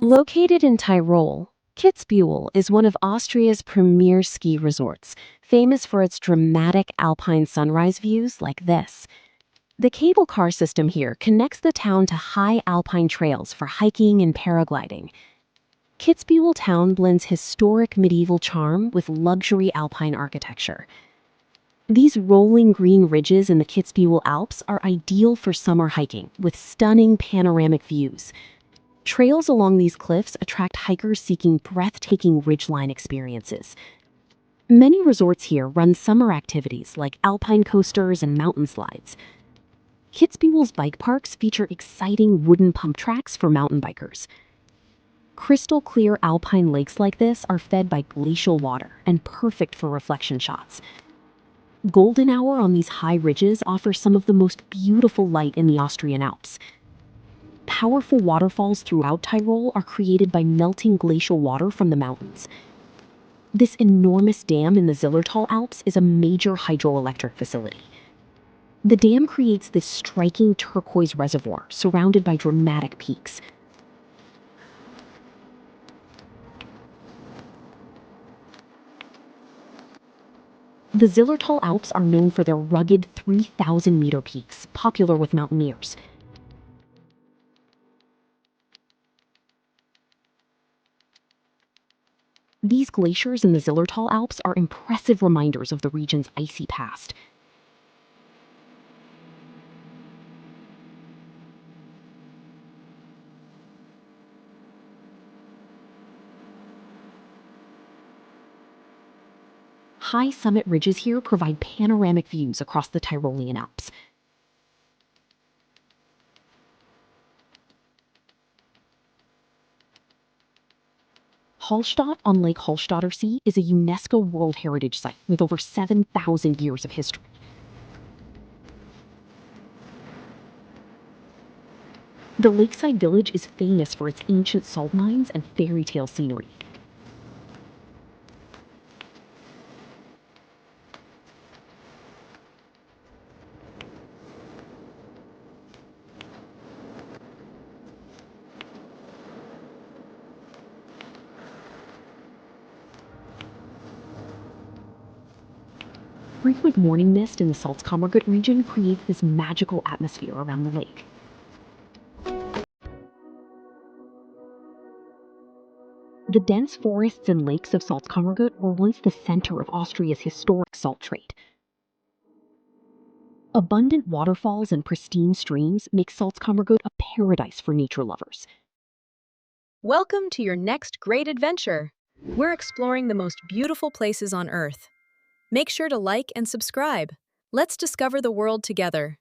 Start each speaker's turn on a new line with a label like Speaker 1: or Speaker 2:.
Speaker 1: Located in Tyrol, Kitzbühel is one of Austria's premier ski resorts, famous for its dramatic alpine sunrise views like this. The cable car system here connects the town to high alpine trails for hiking and paragliding. Kitzbühel town blends historic medieval charm with luxury alpine architecture. These rolling green ridges in the Kitzbühel Alps are ideal for summer hiking with stunning panoramic views. Trails along these cliffs attract hikers seeking breathtaking ridgeline experiences. Many resorts here run summer activities like alpine coasters and mountain slides. Kitzbühel's bike parks feature exciting wooden pump tracks for mountain bikers. Crystal clear alpine lakes like this are fed by glacial water and perfect for reflection shots. Golden hour on these high ridges offers some of the most beautiful light in the Austrian Alps. Powerful waterfalls throughout Tyrol are created by melting glacial water from the mountains. This enormous dam in the Zillertal Alps is a major hydroelectric facility. The dam creates this striking turquoise reservoir surrounded by dramatic peaks. The Zillertal Alps are known for their rugged 3,000-meter peaks, popular with mountaineers. These glaciers in the Zillertal Alps are impressive reminders of the region's icy past. High summit ridges here provide panoramic views across the Tyrolean Alps. Hallstatt on Lake Hallstatter See is a UNESCO World Heritage Site with over 7,000 years of history. The lakeside village is famous for its ancient salt mines and fairy tale scenery. Frequent morning mist in the Salzkammergut region creates this magical atmosphere around the lake. The dense forests and lakes of Salzkammergut were once the center of Austria's historic salt trade. Abundant waterfalls and pristine streams make Salzkammergut a paradise for nature lovers.
Speaker 2: Welcome to your next great adventure. We're exploring the most beautiful places on Earth. Make sure to like and subscribe. Let's discover the world together.